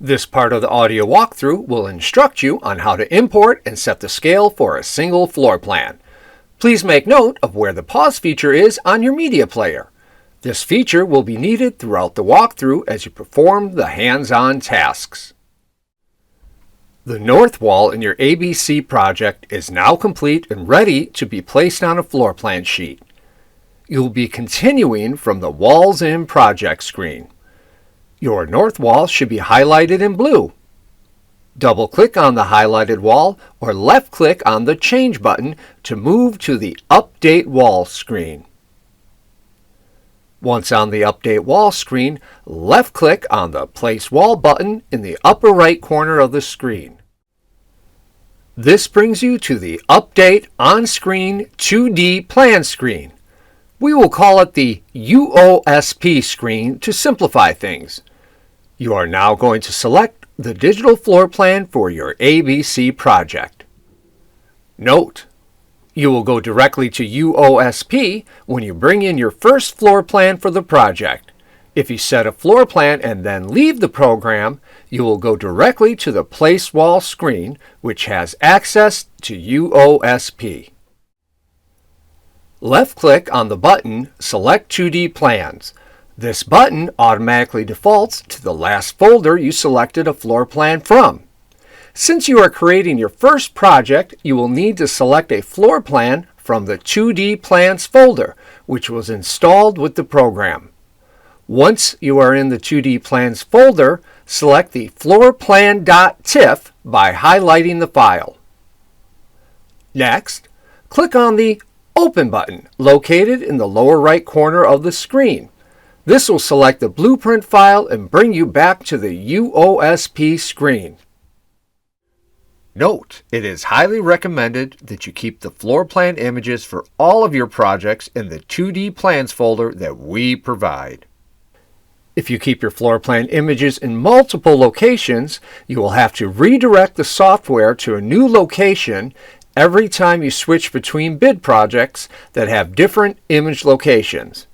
This part of the audio walkthrough will instruct you on how to import and set the scale for a single floor plan. Please make note of where the pause feature is on your media player. This feature will be needed throughout the walkthrough as you perform the hands-on tasks. The north wall in your ABC project is now complete and ready to be placed on a floor plan sheet. You'll be continuing from the Walls In project screen. Your north wall should be highlighted in blue. Double-click on the highlighted wall or left-click on the Change button to move to the Update Wall screen. Once on the Update Wall screen, left-click on the Place Wall button in the upper right corner of the screen. This brings you to the Update On-Screen 2D Plan screen. We will call it the UOSP screen to simplify things. You are now going to select the digital floor plan for your ABC project. Note: you will go directly to UOSP when you bring in your first floor plan for the project. If you set a floor plan and then leave the program, you will go directly to the Place Wall screen, which has access to UOSP. Left-click on the button Select 2D Plans. This button automatically defaults to the last folder you selected a floor plan from. Since you are creating your first project, you will need to select a floor plan from the 2D Plans folder, which was installed with the program. Once you are in the 2D Plans folder, select the floorplan.tif by highlighting the file. Next, click on the Open button located in the lower right corner of the screen. This will select the blueprint file and bring you back to the UOSP screen. Note: it is highly recommended that you keep the floor plan images for all of your projects in the 2D Plans folder that we provide. If you keep your floor plan images in multiple locations, you will have to redirect the software to a new location every time you switch between bid projects that have different image locations.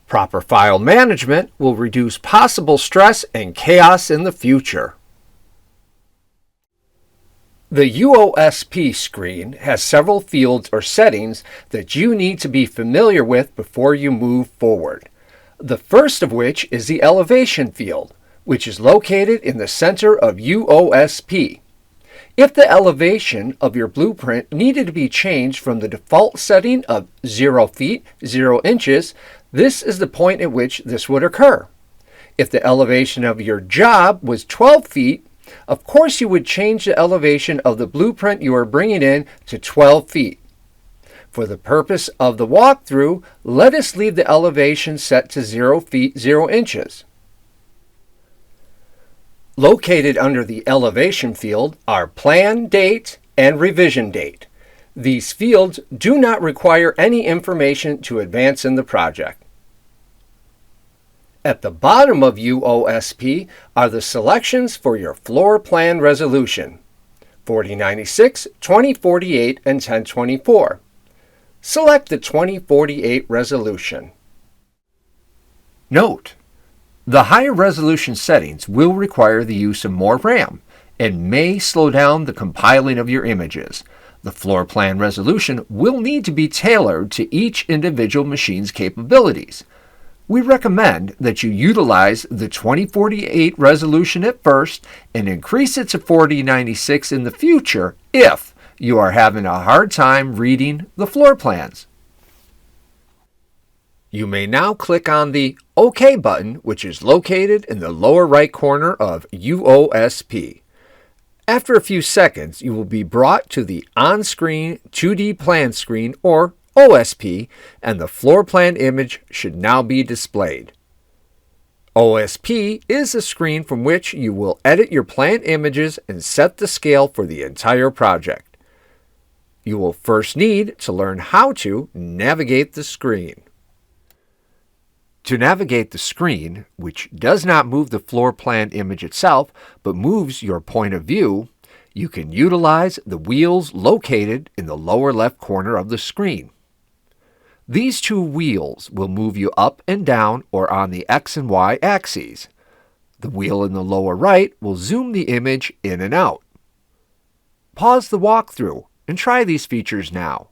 Proper file management will reduce possible stress and chaos in the future. The UOSP screen has several fields or settings that you need to be familiar with before you move forward. The first of which is the elevation field, which is located in the center of UOSP. If the elevation of your blueprint needed to be changed from the default setting of 0 feet, 0 inches, this is the point at which this would occur. If the elevation of your job was 12 feet, of course you would change the elevation of the blueprint you are bringing in to 12 feet. For the purpose of the walkthrough, let us leave the elevation set to 0 feet, 0 inches. Located under the elevation field are plan date and revision date. These fields do not require any information to advance in the project. At the bottom of UOSP are the selections for your floor plan resolution: 4096, 2048, and 1024. Select the 2048 resolution. Note: the higher resolution settings will require the use of more RAM and may slow down the compiling of your images. The floor plan resolution will need to be tailored to each individual machine's capabilities. We recommend that you utilize the 2048 resolution at first and increase it to 4096 in the future if you are having a hard time reading the floor plans. You may now click on the OK button, which is located in the lower right corner of UOSP. After a few seconds, you will be brought to the On-Screen 2D Plan screen, or OSP, and the floor plan image should now be displayed. OSP is the screen from which you will edit your plan images and set the scale for the entire project. You will first need to learn how to navigate the screen. To navigate the screen, which does not move the floor plan image itself, but moves your point of view, you can utilize the wheels located in the lower left corner of the screen. These two wheels will move you up and down or on the X and Y axes. The wheel in the lower right will zoom the image in and out. Pause the walkthrough and try these features now.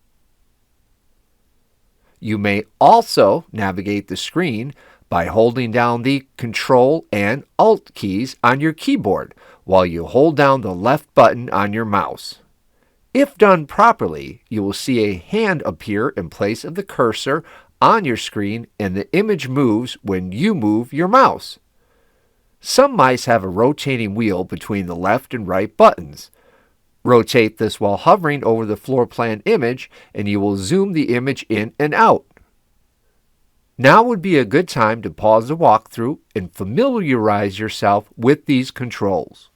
You may also navigate the screen by holding down the Control and Alt keys on your keyboard while you hold down the left button on your mouse. If done properly, you will see a hand appear in place of the cursor on your screen, and the image moves when you move your mouse. Some mice have a rotating wheel between the left and right buttons. Rotate this while hovering over the floor plan image, and you will zoom the image in and out. Now would be a good time to pause the walkthrough and familiarize yourself with these controls.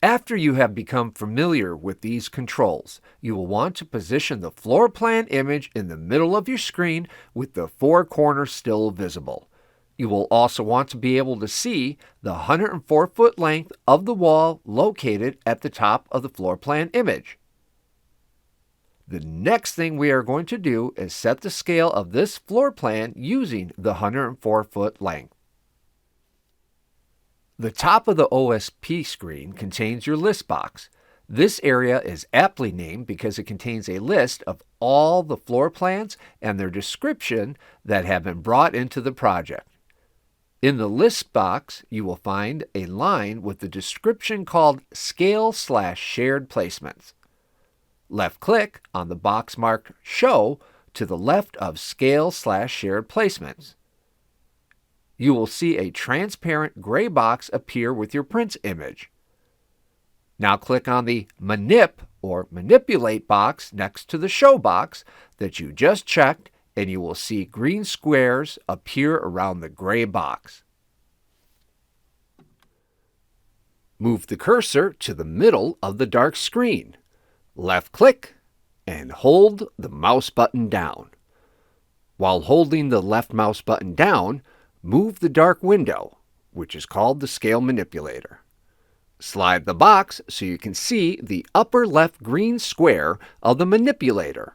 After you have become familiar with these controls, you will want to position the floor plan image in the middle of your screen with the four corners still visible. You will also want to be able to see the 104-foot length of the wall located at the top of the floor plan image. The next thing we are going to do is set the scale of this floor plan using the 104-foot length. The top of the OSP screen contains your list box. This area is aptly named because it contains a list of all the floor plans and their description that have been brought into the project. In the list box, you will find a line with the description called Scale/Shared Placements. Left-click on the box marked Show to the left of Scale/Shared Placements. You will see a transparent gray box appear with your print image. Now click on the Manip or Manipulate box next to the Show box that you just checked, and you will see green squares appear around the gray box. Move the cursor to the middle of the dark screen. Left-click and hold the mouse button down. While holding the left mouse button down, move the dark window, which is called the Scale Manipulator. Slide the box so you can see the upper left green square of the manipulator.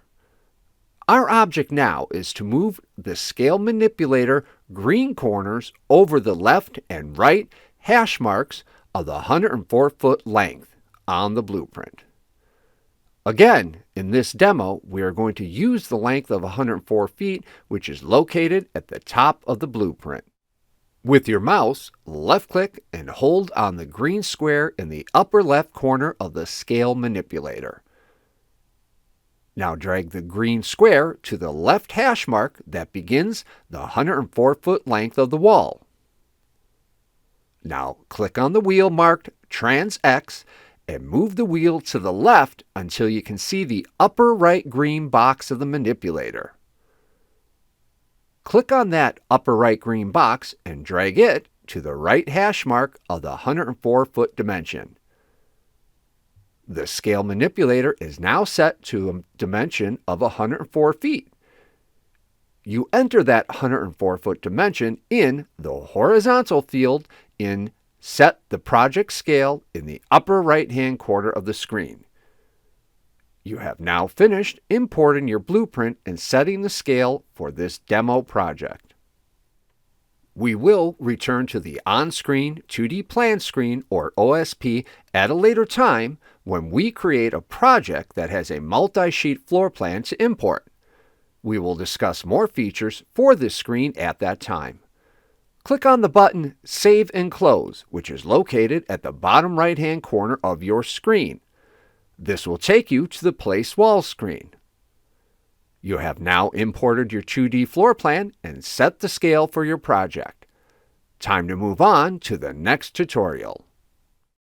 Our object now is to move the Scale Manipulator green corners over the left and right hash marks of the 104-foot length on the blueprint. Again, in this demo, we are going to use the length of 104 feet, which is located at the top of the blueprint. With your mouse, left-click and hold on the green square in the upper left corner of the Scale Manipulator. Now drag the green square to the left hash mark that begins the 104-foot length of the wall. Now click on the wheel marked Trans X and move the wheel to the left until you can see the upper right green box of the manipulator. Click on that upper right green box and drag it to the right hash mark of the 104-foot dimension. The Scale Manipulator is now set to a dimension of 104 feet. You enter that 104-foot dimension in the horizontal field in Set the Project Scale in the upper right-hand corner of the screen. You have now finished importing your blueprint and setting the scale for this demo project. We will return to the on-screen 2D plan screen or OSP at a later time when we create a project that has a multi-sheet floor plan to import. We will discuss more features for this screen at that time. Click on the button Save and Close, which is located at the bottom right-hand corner of your screen. This will take you to the Place Wall screen. You have now imported your 2D floor plan and set the scale for your project. Time to move on to the next tutorial.